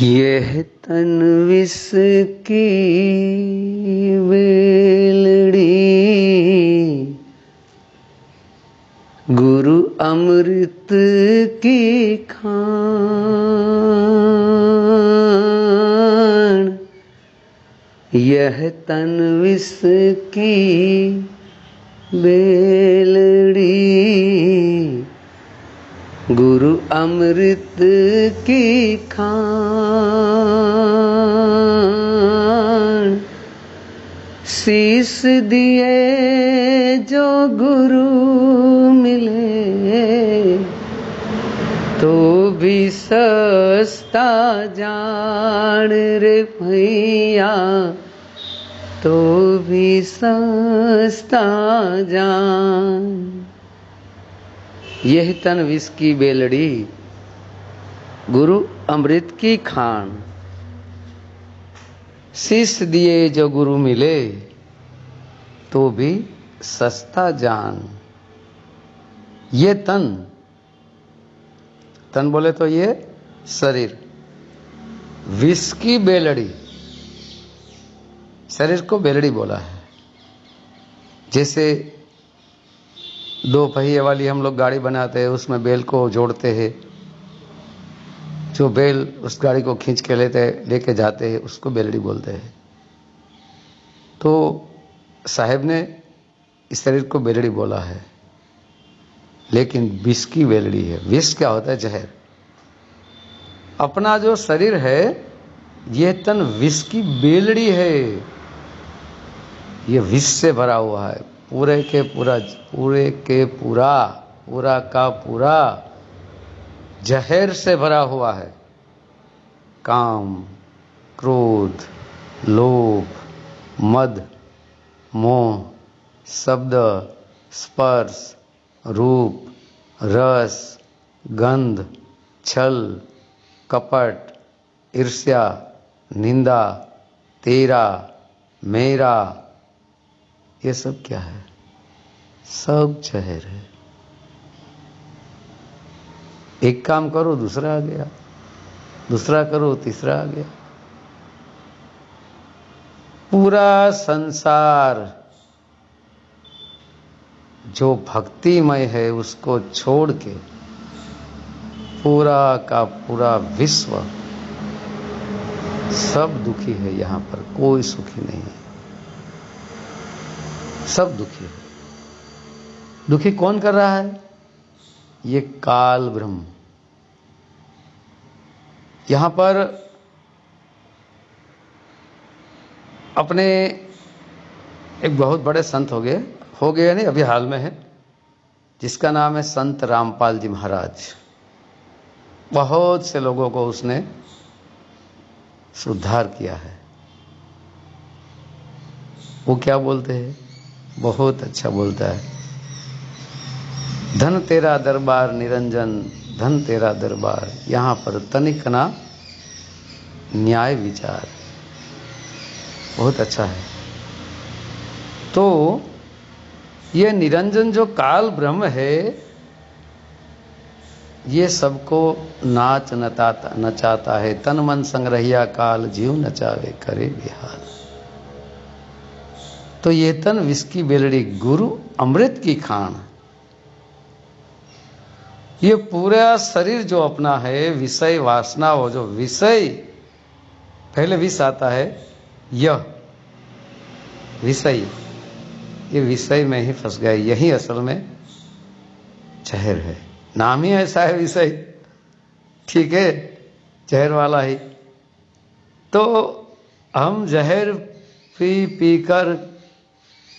यह तन विष की बेलड़ी, गुरु अमृत की खान। यह तन विष की बेलड़ी, गुरु अमृत की खान। शीश दिए जो गुरु मिले, तो भी सस्ता जान रे भैया, तो भी सस्ता जान। यह तन विष की बेलड़ी, गुरु अमृत की खान। शीश दिए जो गुरु मिले, तो भी सस्ता जान। ये तन बोले तो ये शरीर, विष की बेलड़ी, शरीर को बेलड़ी बोला है। जैसे दो पहिए वाली हम लोग गाड़ी बनाते हैं, उसमें बेल को जोड़ते हैं, जो बेल उस गाड़ी को खींच के लेके जाते हैं, उसको बेलड़ी बोलते हैं। तो साहब ने इस शरीर को बेलड़ी बोला है, लेकिन विष की बेलड़ी है। विष क्या होता है? जहर। अपना जो शरीर है, यह तन विष की बेलड़ी है। ये विष से भरा हुआ है, पूरे के पूरा का पूरा जहर से भरा हुआ है। काम, क्रोध, लोभ, मद, मोह, शब्द, स्पर्श, रूप, रस, गंध, छल, कपट, ईर्ष्या, निंदा, तेरा, मेरा, ये सब क्या है? सब जहर है। एक काम करो, दूसरा आ गया, दूसरा करो, तीसरा आ गया। पूरा संसार जो भक्तिमय है, उसको छोड़ के पूरा का पूरा विश्व सब दुखी है। यहां पर कोई सुखी नहीं है, सब दुखी है। दुखी कौन कर रहा है? ये काल ब्रह्म। यहां पर अपने एक बहुत बड़े संत हो गए नहीं, अभी हाल में है, जिसका नाम है संत रामपाल जी महाराज। बहुत से लोगों को उसने सुधार किया है। वो क्या बोलते हैं? बहुत अच्छा बोलता है, धन तेरा दरबार निरंजन, धन तेरा दरबार, यहां पर तनिक ना न्याय विचार। बहुत अच्छा है। तो ये निरंजन जो काल ब्रह्म है, ये सबको नाच नचाता है। तन मन संग्रहिया काल, जीव नचावे करे बिहार। तो ये तन विष की बेलड़ी, गुरु अमृत की खान। ये पूरा शरीर जो अपना है, विषय वासना, वो जो विषय, पहले विष आता है, यह विषय, ये विषय में ही फंस गए। यही असल में जहर है। नाम ही ऐसा है विषय, ठीक है, जहर वाला ही। तो हम जहर पी पीकर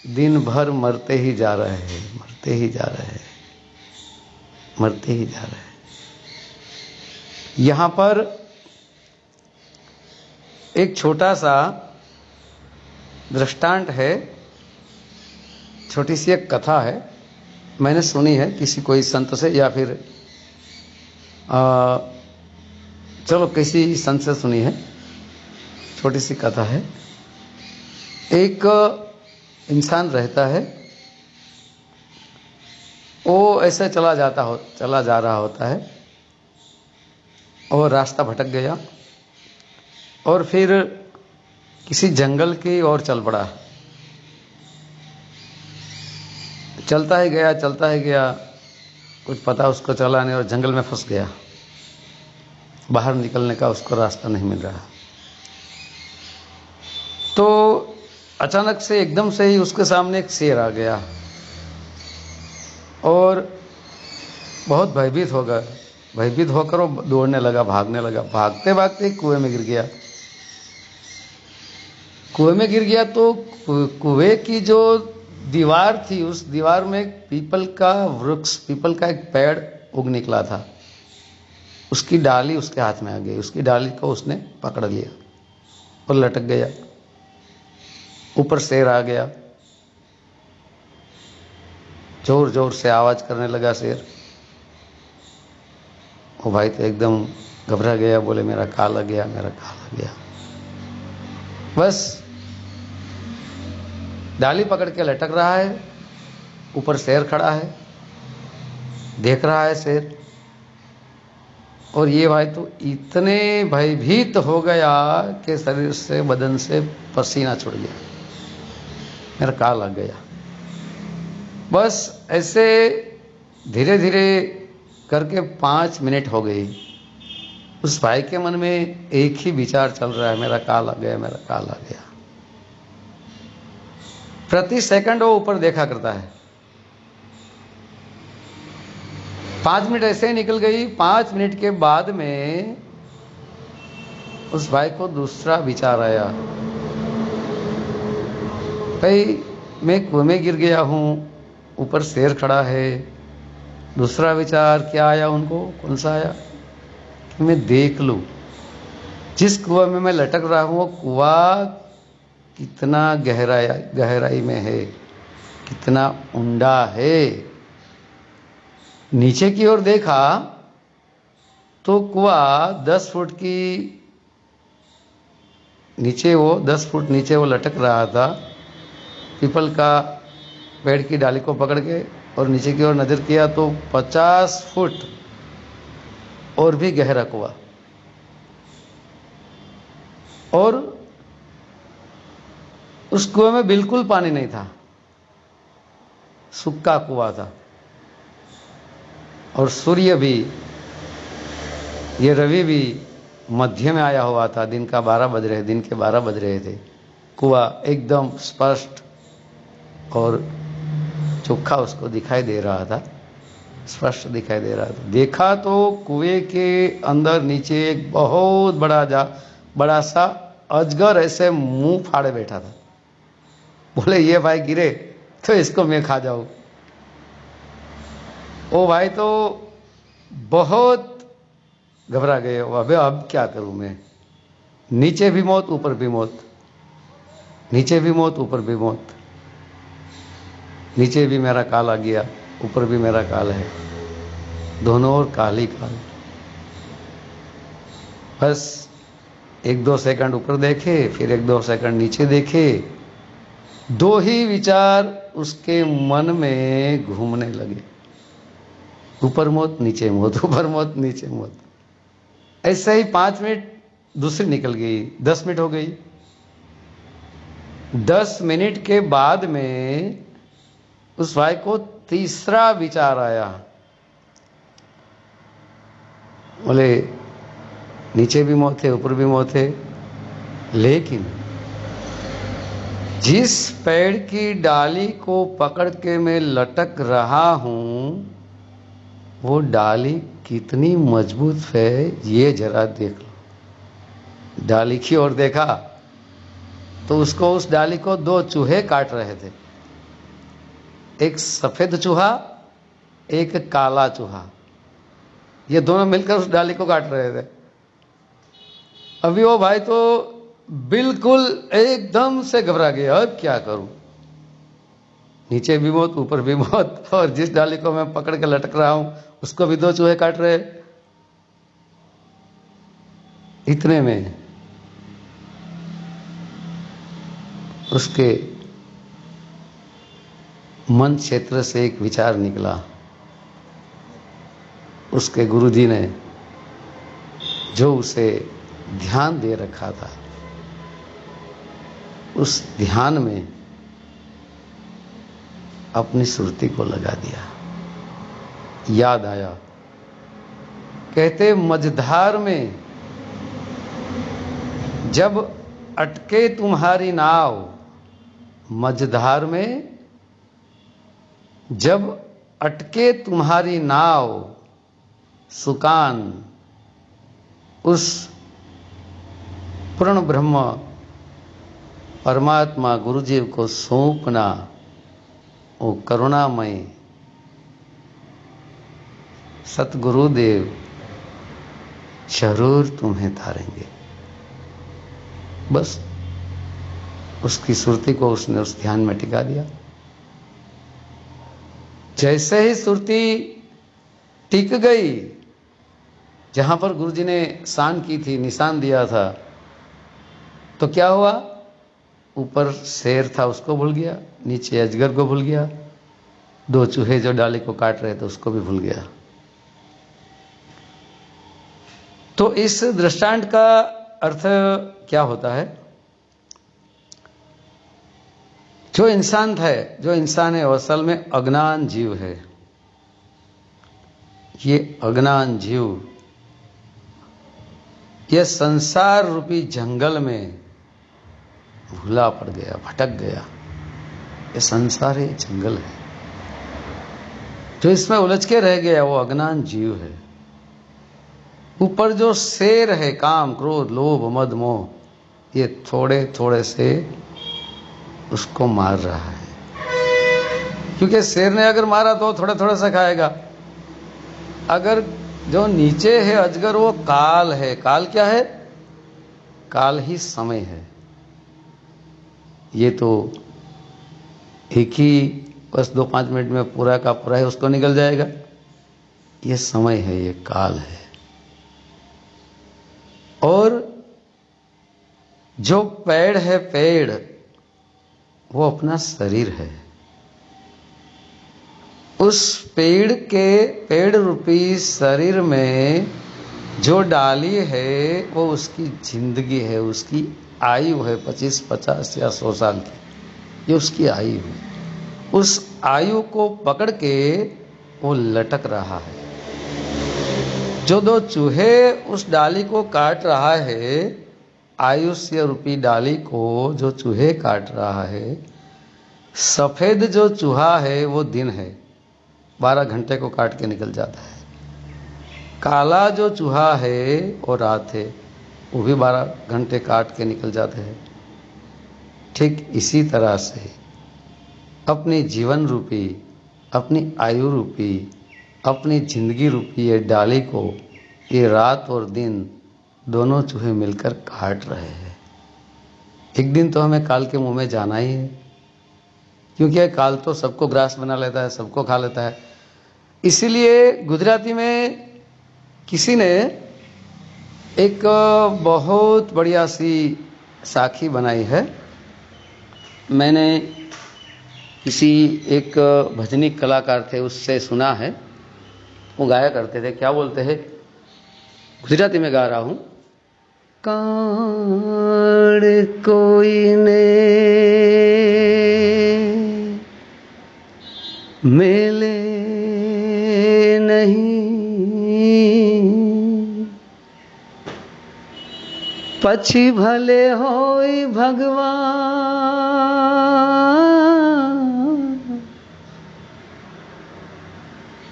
दिन भर मरते ही जा रहे हैं, मरते ही जा रहे हैं, मरते ही जा रहे हैं। यहां पर एक छोटा सा दृष्टांत है, छोटी सी एक कथा है, मैंने सुनी है किसी कोई संत से, या फिर चलो किसी संत से सुनी है। छोटी सी कथा है। एक इंसान रहता है, वो ऐसे चला जा रहा होता है और रास्ता भटक गया। और फिर किसी जंगल की ओर चल पड़ा। चलता ही गया, कुछ पता उसको चला नहीं और जंगल में फंस गया। बाहर निकलने का उसको रास्ता नहीं मिल रहा। तो अचानक से एकदम से ही उसके सामने एक शेर आ गया और बहुत भयभीत हो गया। भयभीत होकर वो दौड़ने लगा, भागने लगा। भागते भागते कुएं में गिर गया। कुएं में गिर गया तो कुएं की जो दीवार थी, उस दीवार में एक पीपल का वृक्ष, पीपल का एक पेड़ उग निकला था। उसकी डाली उसके हाथ में आ गई। उसकी डाली को उसने पकड़ लिया और लटक गया। ऊपर शेर आ गया, जोर जोर से आवाज करने लगा शेर। वो भाई तो एकदम घबरा गया, बोले मेरा काल आ गया, मेरा काल आ गया। बस डाली पकड़ के लटक रहा है, ऊपर शेर खड़ा है, देख रहा है शेर। और ये भाई तो इतने भयभीत हो गया कि शरीर से, बदन से पसीना छूट गया, मेरा काल लग गया। बस ऐसे धीरे धीरे करके 5 मिनट हो गई। उस भाई के मन में एक ही विचार चल रहा है, मेरा काल आ गया, मेरा काल आ गया। प्रति सेकंड वो ऊपर देखा करता है। 5 मिनट ऐसे ही निकल गई। 5 मिनट के बाद में उस भाई को दूसरा विचार आया, भाई मैं कुएं में गिर गया हूं, ऊपर शेर खड़ा है। दूसरा विचार क्या आया उनको? कौन सा आया? कि मैं देख लूं जिस कुआं में मैं लटक रहा हूं वो कुआं कितना गहराई में है, कितना ऊंडा है। नीचे की ओर देखा तो कुआं 10 फुट की नीचे, वो 10 फुट नीचे वो लटक रहा था पीपल का पेड़ की डाली को पकड़ के। और नीचे की ओर नजर किया तो 50 फुट और भी गहरा कुआं। और उस कुएं में बिल्कुल पानी नहीं था, सूखा कुआं था। और सूर्य भी, ये रवि भी मध्य में आया हुआ था। दिन के 12 बज रहे थे। कुआं एकदम स्पष्ट और चोखा उसको दिखाई दे रहा था, स्पष्ट दिखाई दे रहा था। देखा तो कुएं के अंदर नीचे एक बहुत बड़ा सा अजगर ऐसे मुंह फाड़े बैठा था। बोले ये भाई गिरे तो इसको मैं खा जाऊं। ओ भाई तो बहुत घबरा गए। अबे अब क्या करूं मैं? नीचे भी मौत, ऊपर भी मौत, नीचे भी मौत, ऊपर भी मौत। नीचे भी मेरा काल आ गया, ऊपर भी मेरा काल है, दोनों ओर काल ही काल। बस 1-2 सेकंड ऊपर देखे, फिर 1-2 सेकंड नीचे देखे। 2 ही विचार उसके मन में घूमने लगे, ऊपर मौत, नीचे मौत, ऊपर मौत, नीचे मौत। ऐसे ही 5 मिनट दूसरी निकल गई, 10 मिनट हो गई। 10 मिनट के बाद में उस भाई को तीसरा विचार आया। बोले नीचे भी मौत है, ऊपर भी मौत है, लेकिन जिस पेड़ की डाली को पकड़ के मैं लटक रहा हूं वो डाली कितनी मजबूत है ये जरा देख लो। डाली की ओर देखा तो उसको, उस डाली को 2 चूहे काट रहे थे। एक सफेद चूहा, एक काला चूहा। ये दोनों मिलकर उस डाली को काट रहे थे। अभी वो भाई तो बिल्कुल एकदम से घबरा गया, अब क्या करूं? नीचे भी मौत, ऊपर भी मौत, और जिस डाली को मैं पकड़ के लटक रहा हूं उसको भी 2 चूहे काट रहे। इतने में उसके मन क्षेत्र से एक विचार निकला। उसके गुरुजी ने जो उसे ध्यान दे रखा था, उस ध्यान में अपनी सुरती को लगा दिया। याद आया, कहते मझधार में जब अटके तुम्हारी नाव, मझधार में जब अटके तुम्हारी नाव, सुकान उस पूर्ण ब्रह्म परमात्मा गुरुजीव को सौंपना, वो करुणामय सतगुरुदेव जरूर तुम्हें तारेंगे। बस उसकी सुरती को उसने उस ध्यान में टिका दिया। जैसे ही सुरती टिक गई, जहां पर गुरुजी ने शान की थी, निशान दिया था, तो क्या हुआ? ऊपर शेर था उसको भूल गया, नीचे अजगर को भूल गया, दो चूहे जो डाली को काट रहे थे उसको भी भूल गया। तो इस दृष्टांत का अर्थ क्या होता है? जो इंसान है वो असल में अज्ञान जीव है। ये अज्ञान जीव ये संसार रूपी जंगल में भूला पड़ गया, भटक गया। ये संसार है, जंगल है, जो इसमें उलझ के रह गया वो अज्ञान जीव है। ऊपर जो शेर है, काम क्रोध लोभ मद मोह, ये थोड़े थोड़े से उसको मार रहा है। क्योंकि शेर ने अगर मारा तो थोड़ा थोड़ा सा खाएगा। अगर जो नीचे है अजगर, वो काल है। काल क्या है? काल ही समय है। ये तो एक ही बस 2-5 मिनट में पूरा का पूरा है, उसको निकल जाएगा। ये समय है, ये काल है। और जो पेड़ है, पेड़ वो अपना शरीर है। उस पेड़ रूपी शरीर में जो डाली है वो उसकी जिंदगी है, उसकी आयु है 25, 50 या 100 साल की। ये उसकी आयु है। उस आयु को पकड़ के वो लटक रहा है। जो दो चूहे उस डाली को काट रहा है, आयुष्य रूपी डाली को जो चूहे काट रहा है, सफेद जो चूहा है वो दिन है, 12 घंटे को काट के निकल जाता है। काला जो चूहा है वो रात है, वो भी 12 घंटे काट के निकल जाते हैं। ठीक इसी तरह से अपनी जीवन रूपी, अपनी आयु रूपी, अपनी जिंदगी रूपी ये डाली को ये रात और दिन दोनों चूहे मिलकर काट रहे हैं। एक दिन तो हमें काल के मुंह में जाना ही है, क्योंकि काल तो सबको ग्रास बना लेता है, सबको खा लेता है। इसीलिए गुजराती में किसी ने एक बहुत बढ़िया सी साखी बनाई है। मैंने किसी एक भजनी कलाकार थे उससे सुना है, वो गाया करते थे। क्या बोलते हैं? गुजराती में गा रहा हूं। काड़ कोई ने मेले नहीं, पछी भले होई भगवान,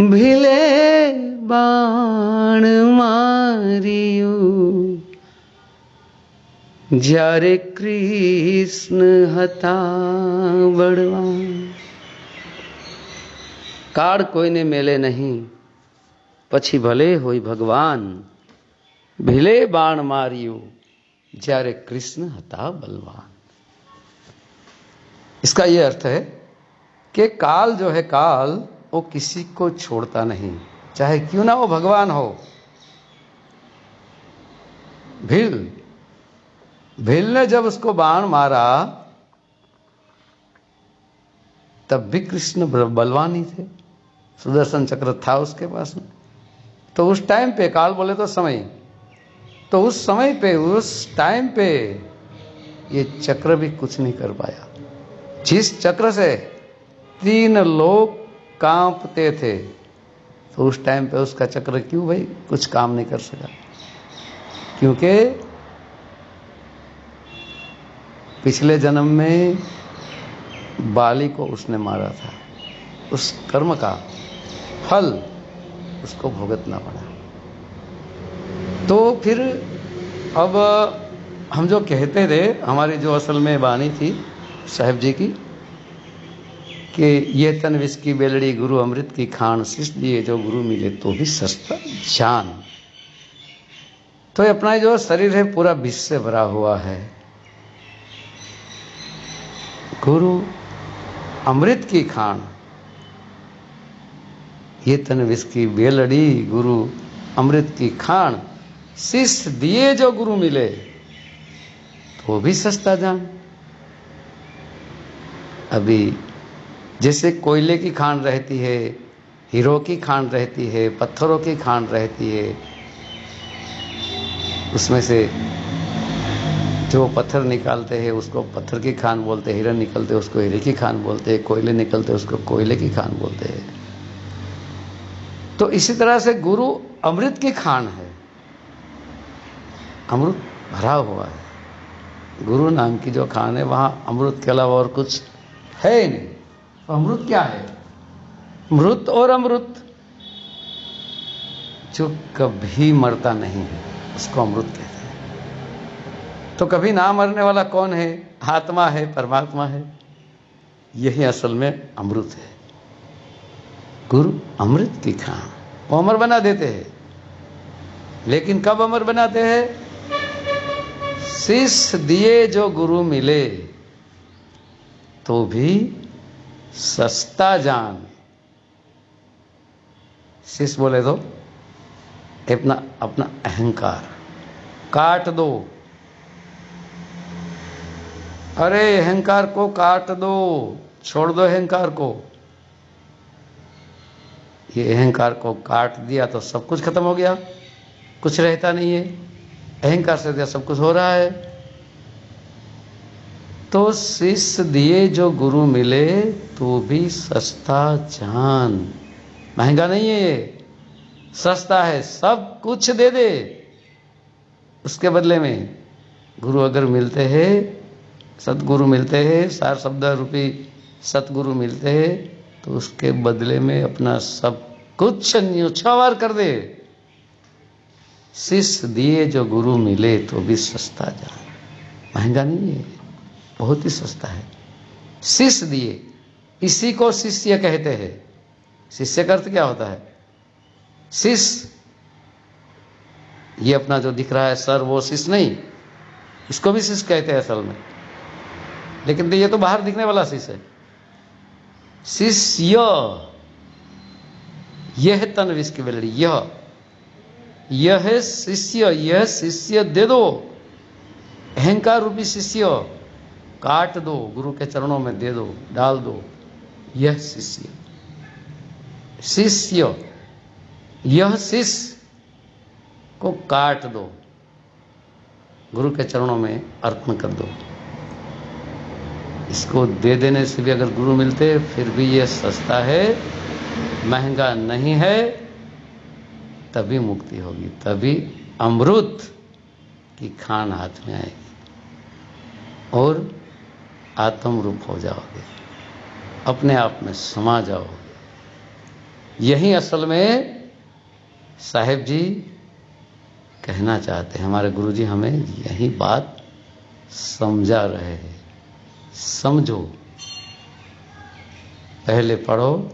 भीले बाण मारियो, જ્યારે કૃષ્ણ હતા બળવાન। કાળ કોઈને મેલે નહીં, પછી ભલે હોય ભગવાન, ભીલે બાણ માર્યું, જ્યારે कृष्ण હતા बलवान। इसका यह अर्थ है कि काल जो है, काल वो किसी को छोड़ता नहीं, चाहे क्यों ना वो भगवान हो। भील ने जब उसको बाण मारा तब भी कृष्ण बलवान ही थे, सुदर्शन चक्र था उसके पास में। तो उस टाइम पे, काल बोले तो समय, तो उस समय पे, उस टाइम पे ये चक्र भी कुछ नहीं कर पाया। जिस चक्र से 3 लोग कांपते थे, तो उस टाइम पे उसका चक्र क्यों भाई कुछ काम नहीं कर सका? क्योंकि पिछले जन्म में बाली को उसने मारा था, उस कर्म का फल उसको भुगतना पड़ा। तो फिर अब हम जो कहते थे, हमारी जो असल में वाणी थी साहिब जी की, कि ये तन विष की बेलड़ी गुरु अमृत की खान, शिष दिए जो गुरु मिले तो भी सस्ता जान। तो ये अपना जो शरीर है पूरा विष से भरा हुआ है। गुरु अमृत की खान, ये तन विष की बेलड़ी गुरु अमृत की खान, शिष्य दिए जो गुरु मिले तो भी सस्ता जान। अभी जैसे कोयले की खान रहती है, हीरो की खान रहती है, पत्थरों की खान रहती है, उसमें से जो पत्थर निकालते हैं उसको पत्थर की खान बोलते हैं, हीरा निकलते उसको हीरे की खान बोलते हैं, कोयले निकलते उसको कोयले की खान बोलते हैं। तो इसी तरह से गुरु अमृत की खान है, अमृत भरा हुआ है। गुरु नाम की जो खान है वहां अमृत के अलावा और कुछ है ही नहीं। तो अमृत क्या है? मृत और अमृत, जो कभी मरता नहीं है उसको अमृत कहते हैं। तो कभी ना मरने वाला कौन है? आत्मा है, परमात्मा है। यही असल में अमृत है। गुरु अमृत की खान, वो अमर बना देते हैं। लेकिन कब अमर बनाते हैं? शिष्य दिए जो गुरु मिले तो भी सस्ता जान। शिष्य बोले तो अपना अपना अहंकार काट दो। अरे अहंकार को काट दो, छोड़ दो अहंकार को। ये अहंकार को काट दिया तो सब कुछ खत्म हो गया, कुछ रहता नहीं है। अहंकार से दिया सब कुछ हो रहा है। तो शिष्य दिए जो गुरु मिले तो भी सस्ता जान। महंगा नहीं है ये, सस्ता है। सब कुछ दे दे उसके बदले में। गुरु अगर मिलते हैं, सतगुरु मिलते हैं, सार शब्द रूपी सतगुरु मिलते हैं, तो उसके बदले में अपना सब कुछ न्योछावर कर दे। शिष्य दिए जो गुरु मिले तो भी सस्ता जान। महंगा नहीं है, बहुत ही सस्ता है। शिष्य दिए, इसी को शिष्य कहते हैं। शिष्य का अर्थ क्या होता है? शिष्य, ये अपना जो दिख रहा है सर, वो शिष्य नहीं, इसको भी शिष्य कहते हैं असल में। लेकिन ये तो बाहर दिखने वाला शिष्य है। शिष्य, यह तन विष की बेलड़ी, यह शिष्य, यह शिष्य दे दो। अहंकार रूपी शिष्य काट दो, गुरु के चरणों में दे दो, डाल दो। यह शिष्य, शिष्य, यह शिष्य को काट दो, गुरु के चरणों में अर्पण कर दो। इसको दे देने से भी अगर गुरु मिलते फिर भी यह सस्ता है, महंगा नहीं है। तभी मुक्ति होगी, तभी अमृत की खान हाथ में आएगी और आत्म रूप हो जाओगे, अपने आप में समा जाओगे। यही असल में साहिब जी कहना चाहते हैं। हमारे गुरु जी हमें यही बात समझा रहे हैं। समझो, पहले पढ़ो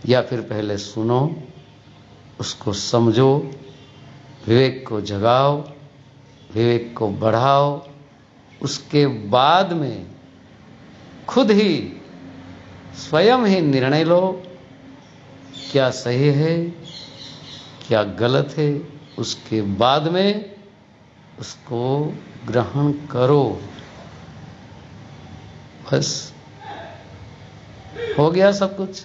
या फिर पहले सुनो, उसको समझो, विवेक को जगाओ, विवेक को बढ़ाओ। उसके बाद में खुद ही स्वयं ही निर्णय लो, क्या सही है क्या गलत है। उसके बाद में उसको ग्रहण करो। बस हो गया सब कुछ।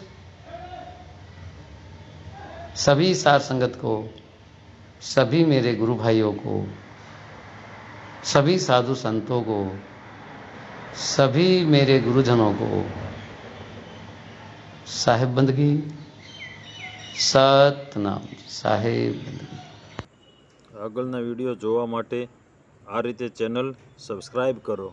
सभी सार संगत को सभी मेरे गुरु भाइयों को, सभी साधु संतों को, सभी मेरे गुरुजनों को साहेब बंदगी, सतनाम साहेब बंदगी। આગળના વિડીયો જોવા માટે આ રીતે ચેનલ સબસ્ક્રાઈબ કરો।